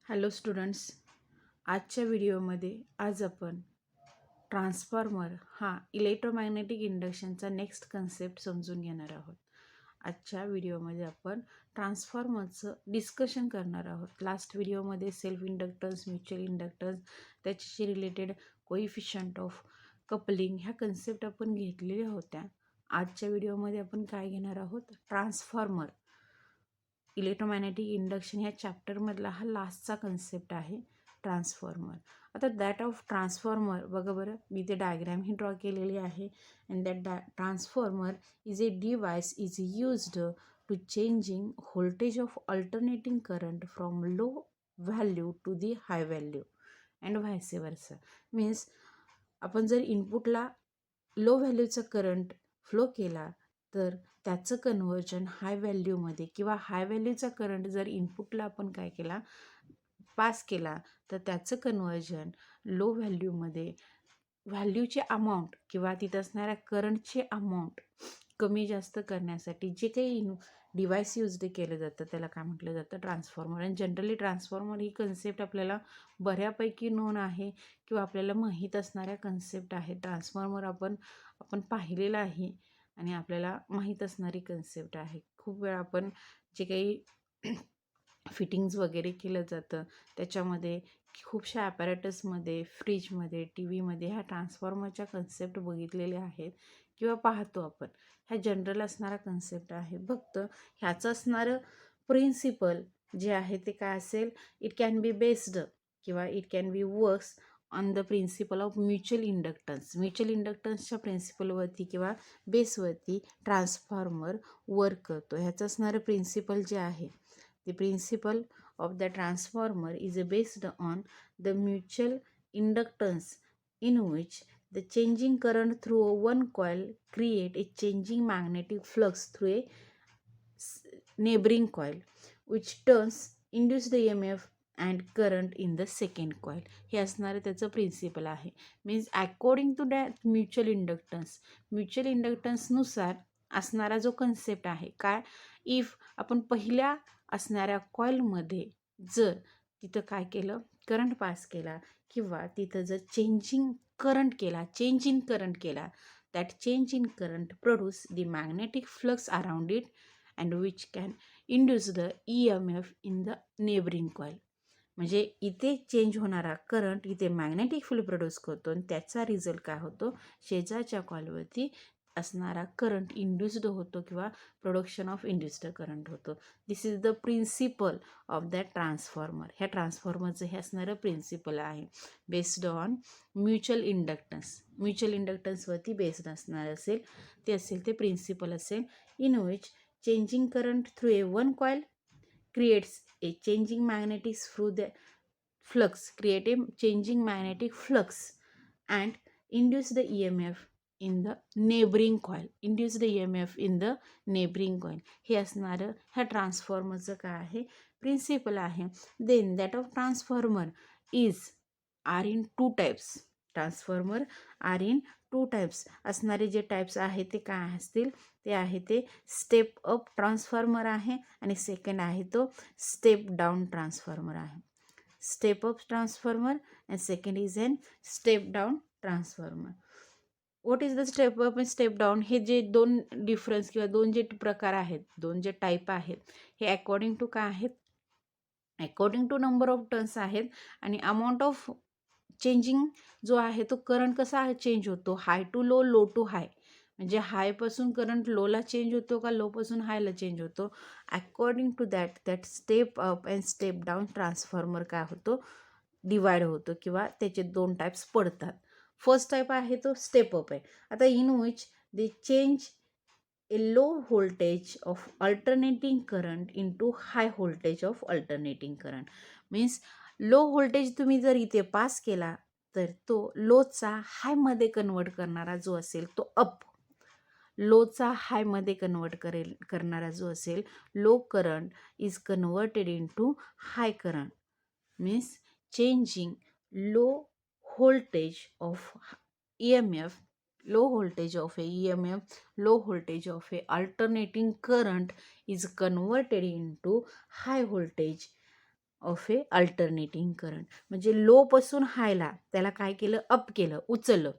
Hello students, आजच्या व्हिडिओमध्ये आज आपण ट्रान्सफॉर्मर हा इलेक्ट्रोमॅग्नेटिक इंडक्शनचा नेक्स्ट कन्सेप्ट समजून घेणार आहोत. आजच्या व्हिडिओमध्ये आपण ट्रान्सफॉर्मरचं डिस्कशन करणार आहोत. लास्ट व्हिडिओमध्ये सेल्फ इंडक्टन्स, म्युच्युअल इंडक्टन्स, त्याच्याशी रिलेटेड कोइफिशियंट ऑफ कपलिंग ह्या कन्सेप्ट आपण घेतलेल्या होत्या. आजच्या व्हिडिओमध्ये आपण काय घेणार आहोत? ट्रान्सफॉर्मर इलेक्ट्रोमॅग्नेटिक इंडक्शन ह्या चॅप्टरमधला हा लास्टचा कन्सेप्ट आहे ट्रान्सफॉर्मर. आता दॅट ऑफ ट्रान्सफॉर्मर बघा बरं, मी ते डायग्रॅम ही ड्रॉ केलेली आहे. And that transformer is a device is used to changing voltage of alternating current from low value to the high value and vice means आपण जर इनपुटला लो व्हॅल्यूचा करंट फ्लो केला तर त्याचं कन्व्हर्जन हाय व्हॅल्यूमध्ये किंवा हाय व्हॅल्यूचा करंट जर इनपुटला आपण काय केला पास केला तर त्याचं कन्व्हर्जन लो व्हॅल्यूमध्ये व्हॅल्यूचे अमाऊंट किंवा तिथं असणाऱ्या करंटचे अमाऊंट कमी जास्त करण्यासाठी जे काही डिव्हाइस यूज केलं जातं त्याला काय म्हटलं जातं? ट्रान्सफॉर्मर. आणि जनरली ट्रान्सफॉर्मर ही कन्सेप्ट आपल्याला बऱ्यापैकी नोन आहे किंवा आपल्याला माहीत असणाऱ्या कन्सेप्ट आहे. ट्रान्सफॉर्मर आपण पाहिलेलं आहे आणि आपल्याला माहीत असणारी कन्सेप्ट आहे. खूप वेळा आपण जे काही फिटिंग्स वगैरे केलं जातं त्याच्यामध्ये खूपशा ॲपॅरेटसमध्ये, फ्रीजमध्ये, टी व्हीमध्ये ह्या ट्रान्सफॉर्मरच्या कन्सेप्ट बघितलेल्या आहेत किंवा पाहतो आपण. ह्या जनरल असणारा कन्सेप्ट आहे. फक्त ह्याचं असणारं प्रिन्सिपल जे आहे ते काय असेल? इट कॅन बी बेस्ड किंवा it can be works on the principle of mutual inductance. Mutual इंडक्टन्सच्या प्रिन्सिपलवरती किंवा बेसवरती ट्रान्सफॉर्मर वर्क करतो. ह्याचं असणारं प्रिन्सिपल जे आहे the principle of the transformer is based on the mutual inductance in which the changing current through one coil create a changing magnetic flux through a neighboring coil which turns induce the EMF and current in the second coil. हे असणारं त्याचं principle आहे. Means according to that mutual इंडक्टन्सनुसार असणारा जो concept आहे काय? If आपण पहिल्या असणाऱ्या कॉईलमध्ये जर तिथं काय केलं? करंट पास केला किंवा तिथं जर चेंज इन करंट केला that change in current produce the magnetic flux around it and which can induce the EMF in the neighbouring coil. म्हणजे इथे चेंज होणारा करंट इथे मॅग्नेटिक फील्ड प्रोड्यूस करतो आणि त्याचा रिझल्ट काय होतो? शेजारच्या कॉईलवरती असणारा करंट इंड्युस्ड होतो किंवा प्रोडक्शन ऑफ इंड्युस्ड करंट होतो. This is the principle of that transformer. ह्या ट्रान्सफॉर्मरचं हे असणारं प्रिन्सिपल आहे बेस्ड ऑन म्युच्युअल इंडक्टन्सवरती बेस्ड असणार असेल ते प्रिन्सिपल असेल. In which changing current through a one coil creates a changing magnetic flux and induce the EMF in the neighboring coil. हे असणारं ह्या ट्रान्सफॉर्मरचं काय आहे? प्रिन्सिपल आहे. Then that of transformer are in two types. असणारे जे types आहे ते काय असतील? ते स्टेप अप ट्रान्सफॉर्मर आहे आणि सेकंड आहे तो स्टेप डाऊन ट्रान्सफॉर्मर आहे. Step up transformer and second is an step down transformer. What is the step up and step down? हे जे दोन डिफरन्स किंवा दोन जे प्रकार आहेत, दोन जे टाईप आहेत, हे अकॉर्डिंग टू काय आहेत? According to number of turns आहेत आणि अमाऊंट ऑफ चेंजिंग जो आहे तो करंट कसा आहे चेंज होतो? High to low, low to high. म्हणजे हायपासून करंट लोला चेंज होतो का लोपासून हायला चेंज होतो? According to that step up and step down transformer काय होतो? डिवाइड होतो किंवा त्याचे दोन टाईप्स पडतात. फर्स्ट टाईप आहे तो स्टेप अप आहे. आता in which they change A low voltage of alternating current into high voltage of alternating current. Means low voltage तुम्ही जर इथे पास केला तर तो लोचा हायमध्ये कन्वर्ट करणारा जो असेल तो अप. लोचा हायमध्ये करणारा जो असेल low current is converted into high current. Means changing low voltage of EMF, low voltage of a EMF, low voltage of a alternating current is converted into high voltage of a alternating current. म्हणजे लोपासून हायला त्याला काय केलं, up केलं, उचललं.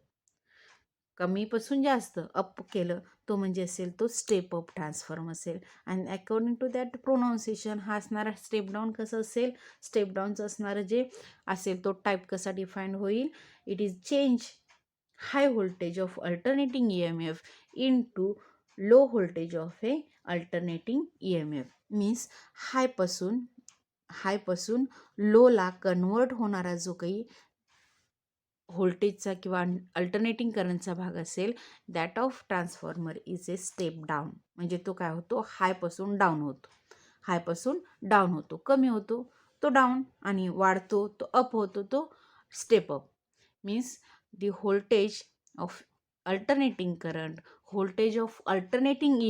कमीपासून जास्त up केलं, तो म्हणजे असेल तो स्टेप अप ट्रान्सफॉर्म असेल. आणि अकॉर्डिंग टू दॅट प्रोनाऊन्सिएशन हा असणारा स्टेप डाऊन कसं असेल, स्टेप डाऊनचं असणारं जे असेल तो टाईप कसा डिफाईंड होईल. It is change high voltage of alternating EMF into low voltage of a alternating EMF. Means हायपासून लोला कन्वर्ट होणारा जो काही व्होल्टेजचा किंवा अल्टरनेटिंग करंटचा भाग असेल, that of transformer is a step down. म्हणजे तो काय होतो, हायपासून डाऊन होतो, कमी होतो तो डाऊन, आणि वाढतो तो अप होतो तो step up. Means the voltage of alternating current, voltage of alternating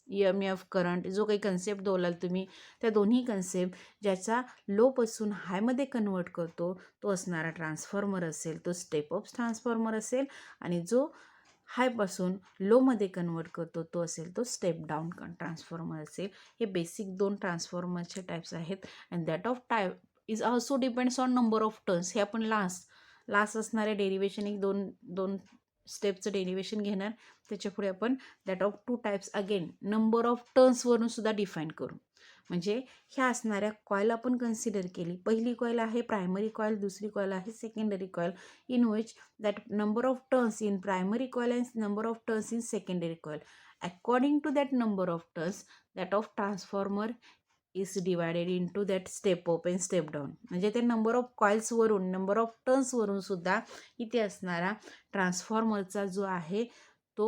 EMF current, जो काही कन्सेप्ट बोलाल तुम्ही, त्या दोन्ही कन्सेप्ट ज्याचा लोपासून हायमध्ये कन्वर्ट करतो तो असणारा ट्रान्सफॉर्मर असेल, तो स्टेप अप ट्रान्सफॉर्मर असेल. आणि जो हायपासून लोमध्ये कन्वर्ट करतो तो असेल तो स्टेप डाऊन ट्रान्सफॉर्मर असेल. हे बेसिक 2 ट्रान्सफॉर्मरचे टाईप्स आहेत. And that of type is also depends on number of turns. हे आपण लास्ट असणारे डेरिवेशन, एक दोन स्टेपचं डेरिवेशन घेणार. त्याच्या पुढे आपण that of 2 types again number of टर्न्सवरून सुद्धा डिफाईन करू. म्हणजे ह्या असणाऱ्या कॉईल आपण कन्सिडर केली. पहिली कॉईल आहे प्रायमरी कॉईल, दुसरी कॉईल आहे secondary coil, in which that number of turns in primary coil and number of turns in secondary coil. According to that number of turns, that of transformer is divided into that step up and step down. म्हणजे ते number of कॉईल्सवरून, number of टर्न्सवरून सुद्धा इथे असणारा ट्रान्सफॉर्मरचा जो आहे तो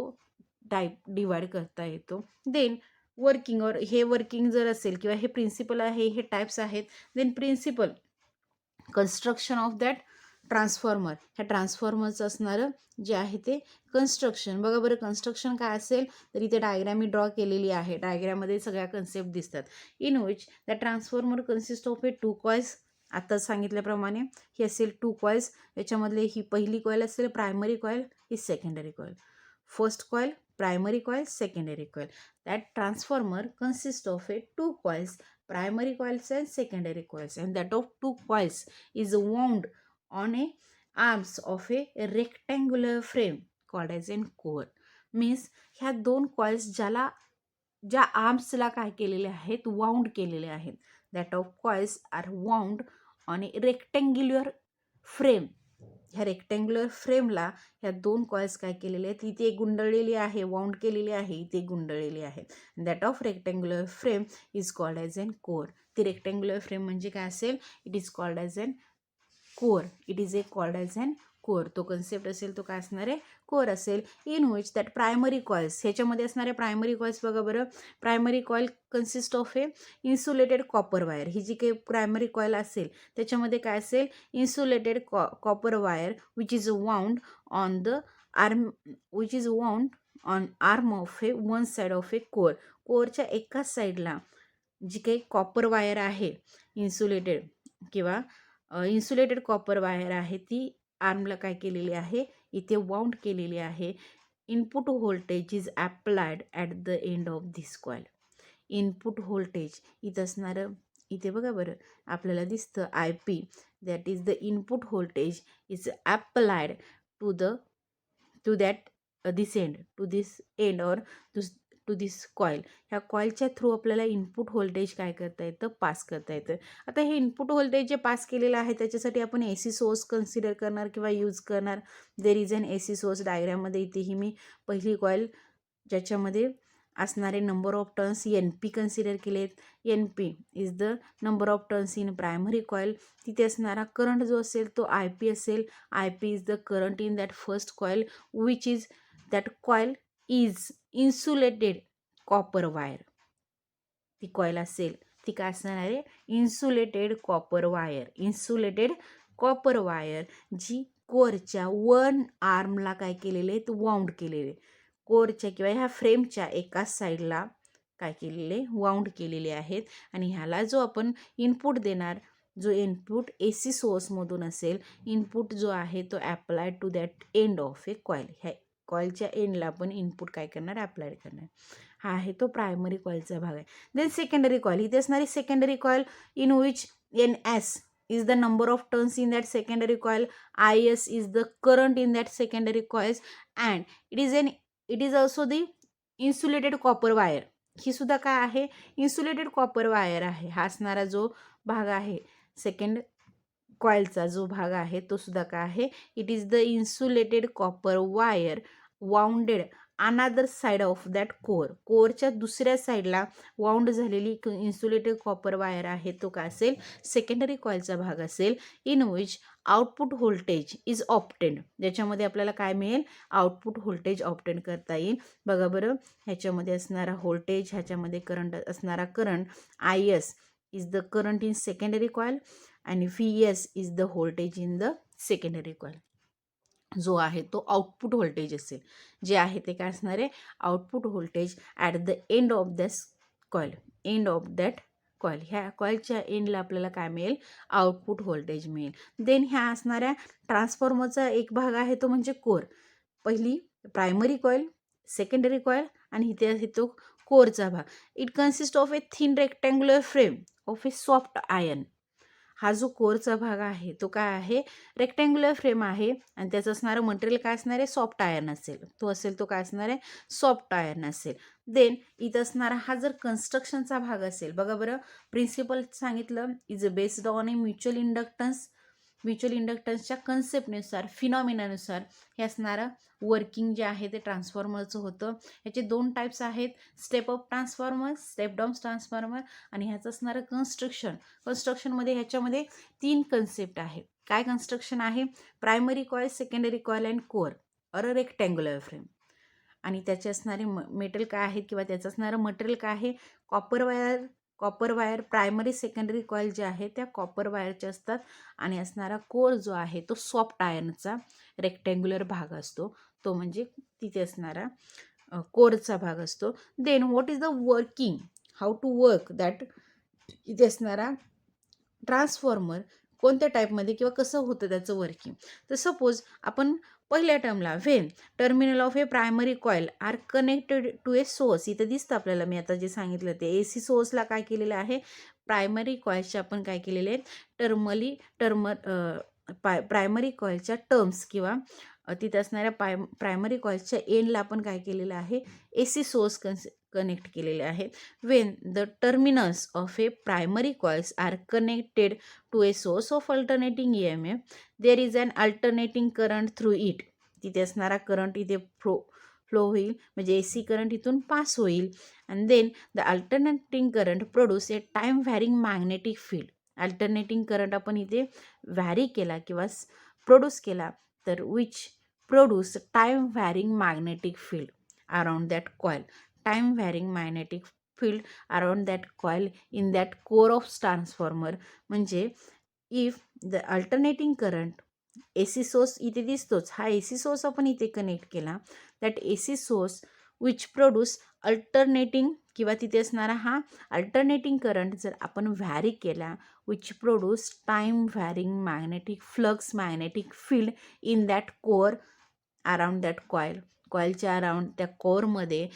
टाईप डिवाइड करता येतो. देन वर्किंग जर असेल किंवा हे प्रिन्सिपल आहे, हे टाईप्स आहेत. Then principle construction of that transformer, ह्या ट्रान्सफॉर्मरचं असणारं जे आहे ते कन्स्ट्रक्शन. बघा बरं, कन्स्ट्रक्शन काय असेल, तर इथे डायग्राम मी ड्रॉ केलेली आहे. डायग्राममध्ये सगळ्या कन्सेप्ट दिसतात. In which the transformer consist of A 2 coils. आता सांगितल्याप्रमाणे ही असेल 2 कॉइल्स. याच्यामधले ही पहिली कॉईल असेल प्रायमरी कॉईल, ही secondary coil. First coil, primary coil, secondary coil. That transformer consists of a 2 coils, primary coils and secondary coils, and that of 2 coils is wound on a arms of a rectangular frame called as an core. Means ह्या 2 coils ज्या आर्म्सला काय केलेले आहेत, wound केलेले आहेत. That of coils are wound on a rectangular frame. ह्या rectangular फ्रेमला ह्या 2 कॉइल्स काय केलेले आहेत, इथे गुंडळलेली आहे, वाउंड केलेली आहे, इथे गुंडळलेली आहे. That of rectangular frame is called as an core. ती रेक्टँग्युलर फ्रेम म्हणजे काय असेल, it is called as an core. It is called as an core. तो कन्सेप्ट असेल तो काय असणार आहे, कोर असेल. In which that primary coils, ह्याच्यामध्ये असणारे प्रायमरी कॉइल्स बघा बरं. Primary coil consist of a insulated copper wire. ही जी काही प्रायमरी कॉईल असेल त्याच्यामध्ये काय असेल, insulated copper wire which is wound on the arm of A one side of A core. कोरच्या एकाच साईडला जी काही कॉपर वायर आहे, इन्सुलेटेड कॉपर वायर आहे, ती आर्मला काय केलेली आहे, इथे वाउंड केलेली आहे. Input voltage is applied at the end of this coil. Input voltage इथं असणारं, इथे बघा बरं आपल्याला दिसतं IP, that is the input voltage is applied to this end और टू दिस कॉईल. ह्या कॉईलच्या थ्रू आपल्याला इनपुट व्होल्टेज काय करता येतं, पास करता येतं. आता हे इनपुट व्होल्टेज जे पास केलेलं आहे त्याच्यासाठी आपण AC सोर्स कन्सिडर करणार किंवा यूज करणार. There is an AC source. डायग्राममध्ये इथेही मी पहिली कॉईल ज्याच्यामध्ये असणारे number of turns NP consider केलेत. NP is the number of turns in primary coil. तिथे असणारा करंट जो असेल तो IP असेल. IP is the current in that first coil which is that coil is insulated copper wire. ती coil असेल ती काय असणार आहे, इन्सुलेटेड कॉपर वायर जी कोरच्या वन आर्मला काय केलेले आहेत, वाउंड केलेले. कोरच्या किंवा ह्या फ्रेमच्या एकाच साईडला काय केलेले, वाउंड केलेले आहेत. आणि ह्याला जो आपण इनपुट देणार, जो इनपुट AC सोर्समधून असेल, इनपुट जो आहे तो applied to that end of a coil. ह्या कॉईलच्या एंडला आपण इनपुट काय करणार, अप्लाय करणार. हा आहे तो प्रायमरी कॉईलचा भाग आहे. देन सेकंडरी कॉईल, इथे असणारी secondary coil in which NS is the number of turns in that secondary coil, IS is the current in that secondary coils, and it is also the insulated copper wire. ही सुद्धा काय आहे, insulated copper wire आहे. हा असणारा जो भाग आहे second कॉईलचा जो भाग आहे तो सुद्धा काय आहे, it is the insulated copper wire bounded अनादर साइड ऑफ दॅट कोअर. कोअरच्या दुसऱ्या साईडला वाउंड झालेली इन्सुलेटेड कॉपर वायर आहे, तो काय असेल, सेकंडरी कॉईलचा भाग असेल. In which output voltage is obtained, ज्याच्यामध्ये आपल्याला काय मिळेल, आउटपुट व्होल्टेज ऑप्टेंड करता येईल. बघा बरं, ह्याच्यामध्ये असणारा व्होल्टेज, ह्याच्यामध्ये करंट असणारा current IS is the current in secondary coil आणि VS is the voltage in the secondary coil. जो आहे तो आउटपुट व्होल्टेज असेल, जे आहे ते काय असणार आहे, output voltage at the end of that coil, end of that coil. ह्या कॉईलच्या एंडला आपल्याला काय मिळेल, आउटपुट व्होल्टेज मिळेल. देन ह्या असणाऱ्या ट्रान्सफॉर्मरचा एक भाग आहे तो म्हणजे कोर. पहिली प्रायमरी कॉईल, सेकंडरी कॉईल आणि इथे आहे तो कोरचा भाग. It consist of a thin rectangular frame of A soft iron. हा जो कोरचा भाग आहे तो काय आहे, रेक्टँग्युलर फ्रेम आहे आणि त्याचं असणारं मटेरियल काय असणार आहे, सॉफ्ट आयर्न असेल. तो असेल तो काय असणार आहे, सॉफ्ट आयर्न असेल. देन इथं असणारा हा जर कन्स्ट्रक्शनचा भाग असेल, बघा बरं, प्रिन्सिपल सांगितलं, is based on a mutual inductance. Mutual इंडक्टन्सच्या कन्सेप्टनुसार, फिनॉमिनानुसार हे असणारं वर्किंग जे आहे ते ट्रान्सफॉर्मरचं होतं. ह्याचे दोन टाईप्स आहेत, step up transformer, step down transformer. आणि ह्याचं असणारं कन्स्ट्रक्शनमध्ये ह्याच्यामध्ये 3 कन्सेप्ट आहे. काय कन्स्ट्रक्शन आहे, primary coil, secondary coil and core or a rectangular frame. आणि त्याचे असणारे मेटल काय आहेत किंवा त्याचं असणारं मटेरियल काय आहे, copper wire. Primary secondary coil जे आहे त्या कॉपर वायरचे असतात आणि असणारा कोर जो आहे तो सॉफ्ट आयर्नचा रेक्टँग्युलर भाग असतो, तो म्हणजे तिथे असणारा कोरचा भाग असतो. Then what is the working, how to work that, इथे असणारा ट्रान्सफॉर्मर कोणत्या टाईपमध्ये किंवा कसं होतं त्याचं वर्किंग. तर सपोज आपण पहिल्या टर्मला, when terminal of a primary coil are connected to a source, इथं दिसतं आपल्याला, मी आता जे सांगितलं ते AC सोर्सला काय केलेलं आहे, प्रायमरी कॉईलच्या आपण काय केलेले आहे, प्रायमरी कॉईलच्या टर्म्स किंवा तिथे असणाऱ्या प्रायमरी कॉईलच्या एंडला आपण काय केलेलं आहे, AC सोर्स कनेक्ट केलेले आहेत. When the terminals of a primary coils are connected to a source of alternating EMF, there is an alternating current through it. तिथे असणारा करंट इथे फ्लो होईल, म्हणजे AC करंट इथून पास होईल. And then the alternating current produce a time varying magnetic field. Alternating current आपण इथे vary केला किंवा प्रोड्यूस केला तर which produce time varying magnetic field around that coil. time varying magnetic field around that coil in that core of transformer. म्हणजे if the alternating current AC source इथे दिसतोच, हा AC सोर्स आपण इथे कनेक्ट केला, that AC source which produce alternating किंवा तिथे असणारा हा अल्टरनेटिंग करंट जर आपण व्हॅरी केला, which produce time varying magnetic flux magnetic field in that core around that coil. कॉईलच्या अराउंड त्या कोअरमध्ये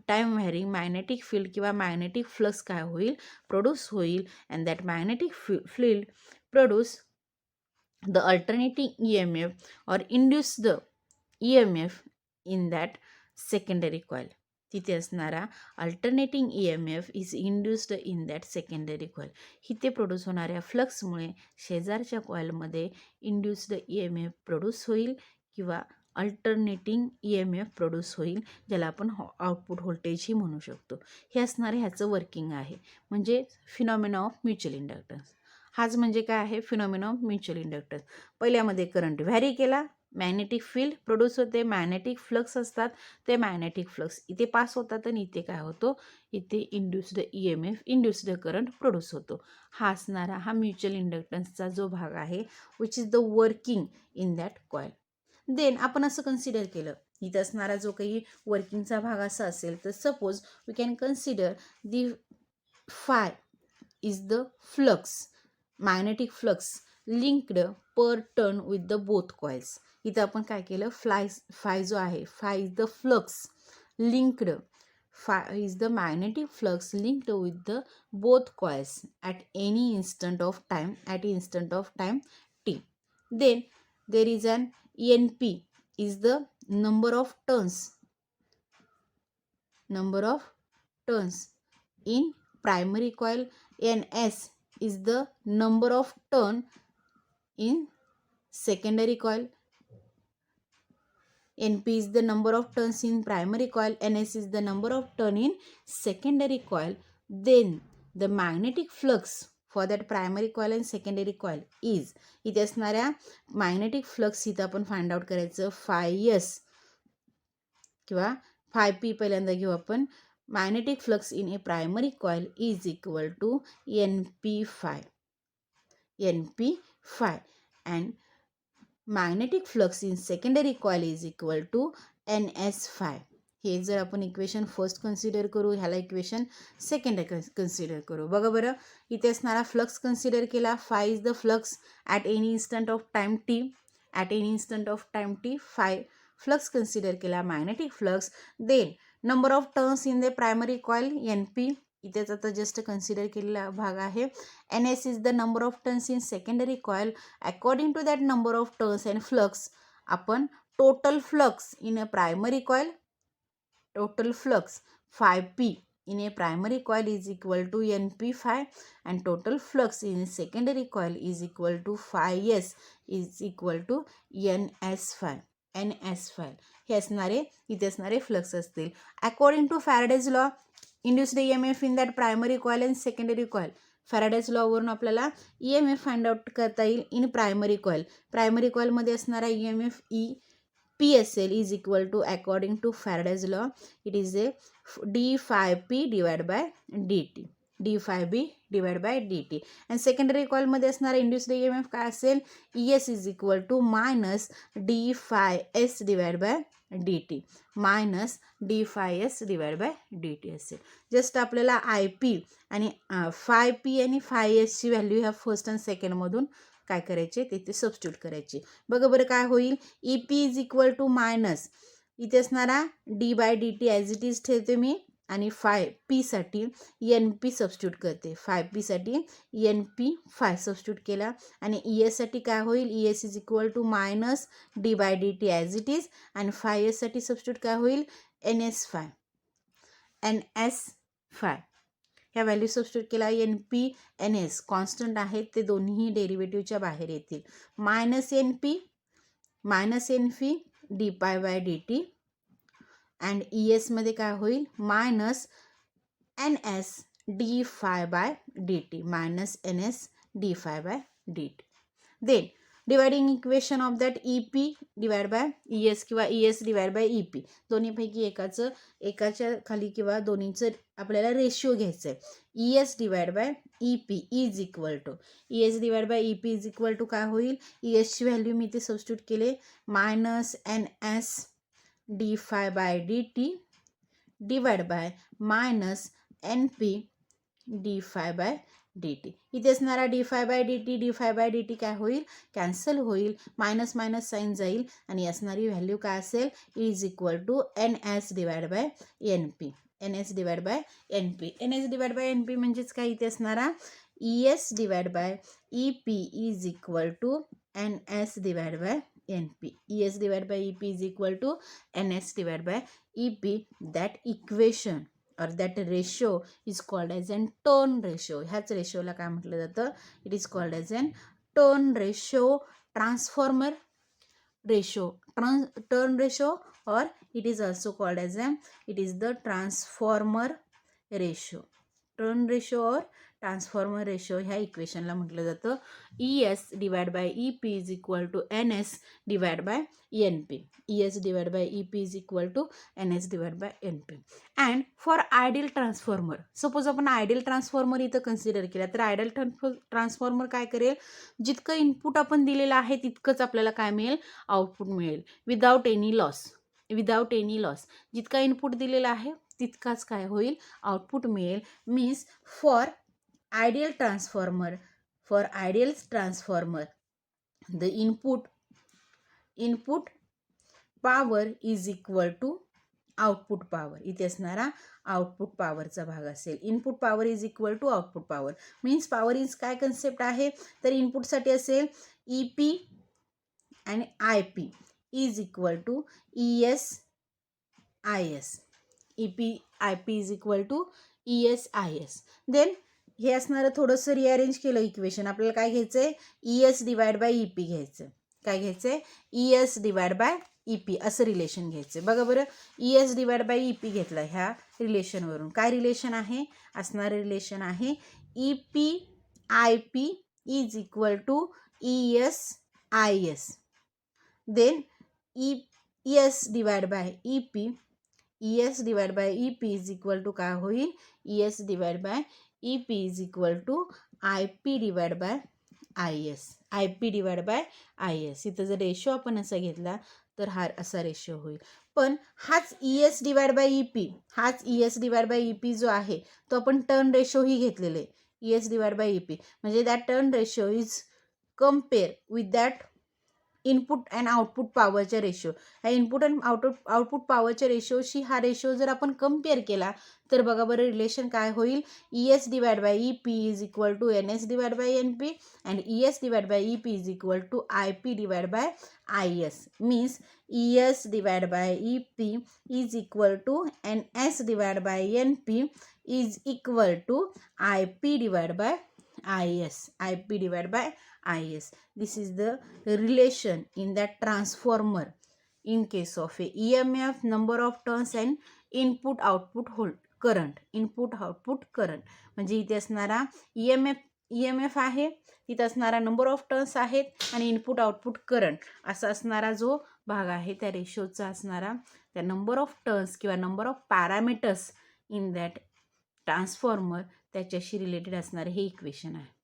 टाईम व्हॅरिंग मॅग्नेटिक फील्ड किंवा मॅग्नेटिक फ्लक्स काय होईल, प्रोड्यूस होईल. And that magnetic field produce the alternating EMF और induce the EMF in that secondary coil. तिथे असणारा alternating EMF is induced in that secondary coil. इथे प्रोड्यूस होणाऱ्या फ्लक्समुळे शेजारच्या कॉईलमध्ये इंड्युस्ड EMF प्रोड्यूस होईल किंवा अल्टरनेटिंग EMF प्रोड्यूस होईल, ज्याला आपण आउटपुट व्होल्टेजही म्हणू शकतो. हे असणारे ह्याचं वर्किंग आहे, म्हणजे फिनॉमिना ऑफ म्युच्युअल इंडक्टन्स. हाच म्हणजे काय आहे, फिनॉमिना ऑफ म्युच्युअल इंडक्टन्स. पहिल्यामध्ये करंट व्हॅरी केला, मॅग्नेटिक फील्ड प्रोड्यूस होते, मॅग्नेटिक फ्लक्स असतात, ते मॅग्नेटिक फ्लक्स इथे पास होतात आणि इथे काय होतो, इथे induced EMF, induced current produce होतो. हा असणारा हा म्युच्युअल इंडक्टन्सचा जो भाग आहे, which is the working in that coil. देन आपण असं कन्सिडर केलं, इथं असणारा जो काही वर्किंगचा भाग असा असेल, तर suppose we can consider the phi is the flux, magnetic flux linked per turn with the both coils. इथं आपण काय केलं, फाय जो आहे, phi is the flux linked, phi is the magnetic flux linked with the both coils at any instant of time t. Then there is an NP is the number of turns in primary coil. Ns is the number of turn in secondary coil. Np is the number of turns in primary coil. Ns is the number of turn in secondary coil. Then the magnetic flux for that primary coil and secondary coil is, इथे असणाऱ्या magnetic flux इथं आपण find out करायचं, phi s किंवा phi p पहिल्यांदा घेऊ आपण. Magnetic flux in a primary coil is equal to NP phi and magnetic flux in secondary coil is equal to NS phi. हे जर आपण इक्वेशन फर्स्ट कन्सिडर करू, ह्याला इक्वेशन सेकंड कन्सिडर करू. बघा बरं, इथे असणारा फ्लक्स कन्सिडर केला. Phi is the flux at any instant of time T. Phi flux consider केला, magnetic flux. Then number of turns in the primary coil NP, इथेच आता जस्ट कन्सिडर केलेला भाग आहे. NS is the number of turns in secondary coil. According to that number of turns and flux आपण total flux in a primary coil, total flux phi p in a primary coil is equal to NP phi and total flux in secondary coil is equal to phi s is equal to NS phi. हे असणारे इथे असणारे flux असतील. According to Faraday's law, induced EMF in that primary coil and secondary coil. Faraday's लॉवरून आपल्याला EMF find out करता येईल in primary coil. Primary कॉइलमध्ये असणारा EMF PSL is equal to, according to Faraday's law, it is a d phi p divided by dt. d phi b divided by dt. And secondary coil मध्ये असणारा induced EMF काय असेल, ES is equal to minus d phi s divided by dt. minus d phi s divided by dt असेल. Just आपल्याला IP आणि phi p आणि phi s ची value ह्या फर्स्ट आणि सेकंड मधून काय करायचे, तिथे सबस्टिट्यूट करायचे. बघा बरं काय होईल, EP is equal to minus, इथे असणारा d by d t as it is ठेवते मी आणि फाय पी साठी NP सबस्टिट्यूट करते. फाय पी साठी NP फाय सबस्टिट्यूट केला आणि ES साठी काय होईल, ES is equal to minus d by d t as it is आणि फाय एस साठी सबस्टिट्यूट काय होईल, NS फाय. ह्या व्हॅल्यू सबस्टिट्यूट केला. NP NS कॉन्स्टंट आहेत, ते दोन्ही डेरिव्हेटिव्हच्या बाहेर येतील. Minus NP d pi by d t and ES मध्ये काय होईल, minus NS d phi by d t, minus NS d phi by d t. Then dividing equation of that EP divide by ES किंवा ES divide by EP, दोन्हीपैकी एकाच्या खाली किंवा दोन्हीचं आपल्याला ratio घ्यायचं आहे. ES divide by EP is equal to, ES divide by EP is equal to काय होईल, ES ची व्हॅल्यू मी इथे सबस्टिट्यूट केले, minus NS d phi by d t divide by minus NP d phi by d t. इथे असणारा d phi by d t काय होईल, कॅन्सल होईल, मायनस मायनस साईन जाईल आणि असणारी व्हॅल्यू काय असेल, is equal to NS divide by NP. NS divide by NP. NS divide by NP म्हणजेच काय, इथे असणारा ES divide by EP is equal to NS divide by NP. ES divide by EP is equal to NS divide by EP. That equation or that ratio is called as an turn ratio. ह्याच रेशोला काय म्हटलं जातं, it is called as an turn ratio, transformer ratio, turn ratio, or it is also called as it is the transformer ratio. turn ratio or transformer ratio ह्या इक्वेशनला म्हटलं जातं. ES divide by EP is equal to NS divide by NP. ES divide by EP is equal to NS divide by NP. And for ideal transformer, suppose आपण ideal transformer इथं consider केला, तर ideal transformer काय करेल, जितकं input आपण दिलेलं आहे तितकंच आपल्याला काय मिळेल, आउटपुट मिळेल, विदाउट एनी लॉस. जितका इनपुट दिलेला आहे तितकाच काय होईल, आउटपुट मिळेल. Means for ideal transformer, the input power is equal to output power. इथे असणारा आउटपुट पॉवरचा भाग असेल. Input power is equal to output power means power is काय कन्सेप्ट आहे तर इनपुटसाठी असेल EP आणि IP is equal to ES IS. EP IP is equal to ES IS. Then हे असणारं थोडंसं रिअरेंज केलं इक्वेशन. आपल्याला काय घ्यायचं आहे ES डिवाइड बाय EP घ्यायचं. काय घ्यायचं आहे ES डिवाइड बाय EP असं रिलेशन घ्यायचं. बघा बरं ES डिवाइड बाय EP घेतलं. ह्या रिलेशनवरून काय रिलेशन आहे असणारं रिलेशन आहे EP IP is equal to ES IS. Then ES divide by EP ES divide by EP is equal to काय होईल ES divide by EP is equal to IP divide by IS. IP divide by IS. इथं जर ratio आपण असा घेतला तर हा असा रेशो होईल. पण हाच ES डिवाइड बाय EP हाच ES डिवाइड बाय EP जो आहे तो आपण टर्न रेशो ही घेतलेले आहे. ES डिवाइड बाय EP म्हणजे that turn ratio is compare with that input and output पॉवरच्या रेशो. ह्या इनपुट अँड आउटपुट पॉवरच्या रेशोशी हा रेशो जर आपण कम्पेअर केला तर बघा बरं रिलेशन काय होईल ES divide by EP is equal to NS divide by NP and ES divide by EP is equal to IP divide by IS. Means ES divide by EP is equal to NS divide by NP is equal to IP divide by IS. IP divide by IS. This is the relation in that transformer in case of a EMF, number of turns and input output current. Input output current म्हणजे इथे असणारा EMF आहे, तिथे असणारा number of turns आहेत आणि input output current असा असणारा जो भाग आहे त्या रेशोचा असणारा त्या नंबर ऑफ टर्न्स किंवा number of parameters in that transformer त्याच्याशी रिलेटेड असणारे हे इक्वेशन आहे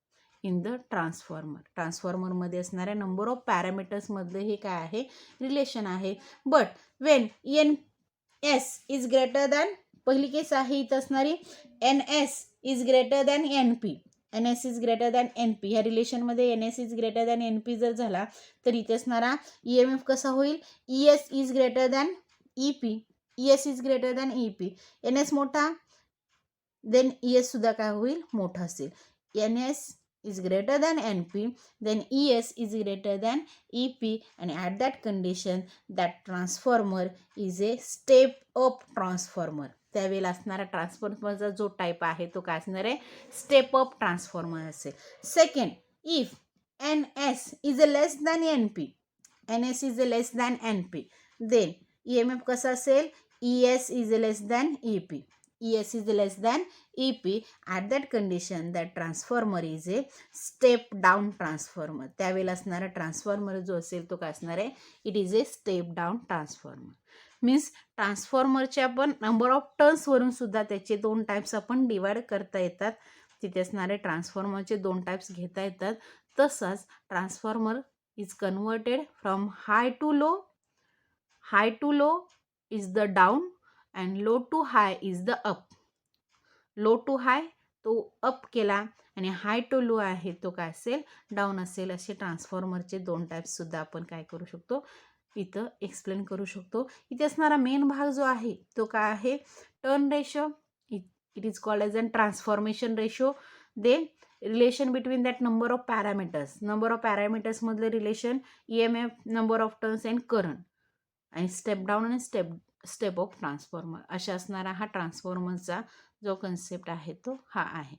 इन द ट्रान्सफॉर्मरमध्ये असणाऱ्या नंबर ऑफ पॅरामीटर्समधलं हे काय आहे रिलेशन आहे. But Wien NS is greater than पहिली केस आहे इथं असणारी NS is greater than NP. NS is greater than NP ह्या रिलेशनमध्ये NS is greater than NP जर झाला तर इथे असणारा EMF कसा होईल ES is greater than EP. ES is greater than EP. NS मोठा देन ES सुद्धा काय होईल मोठा असेल. NS is greater than NP, then ES is greater than EP, and at that condition that transformer is a step up transformer. त्यावेळेला असणारा ट्रान्सफॉर्मरचा जो type आहे तो काय असणार आहे स्टेप अप ट्रान्सफॉर्मर असेल. Second if NS is less than NP, NS is less than NP, then EMF कसा असेल ES is less than EP. ES is less than EP. At that condition that transformer is a step down transformer. त्यावेळेला असणारा transformer जो असेल तो काय असणार आहे it is a step down transformer. Means ट्रान्सफॉर्मरचे आपण नंबर ऑफ टर्न्सवरून सुद्धा त्याचे दोन टाईप्स आपण डिवाइड करता येतात. तिथे असणारे ट्रान्सफॉर्मरचे दोन टाईप्स घेता येतात. तसंच transformer is converted from high to low. High to low is the down and low to high is the up. Low to high तो अप केला आणि हाय टू लो आहे तो काय असेल डाऊन असेल. असे ट्रान्सफॉर्मरचे दोन टाईप्स सुद्धा आपण काय करू शकतो इथं एक्सप्लेन करू शकतो. इथे असणारा मेन भाग जो आहे तो काय आहे turn ratio. It is called as an transformation ratio. Then relation between that number of parameters. Number of पॅरामीटर्समधलं relation EMF number of turns and current आणि स्टेप डाऊन आणि स्टेप ऑफ ट्रान्सफॉर्मर अशा असणारा हा ट्रान्सफॉर्मरचा जो कन्सेप्ट आहे तो हा आहे.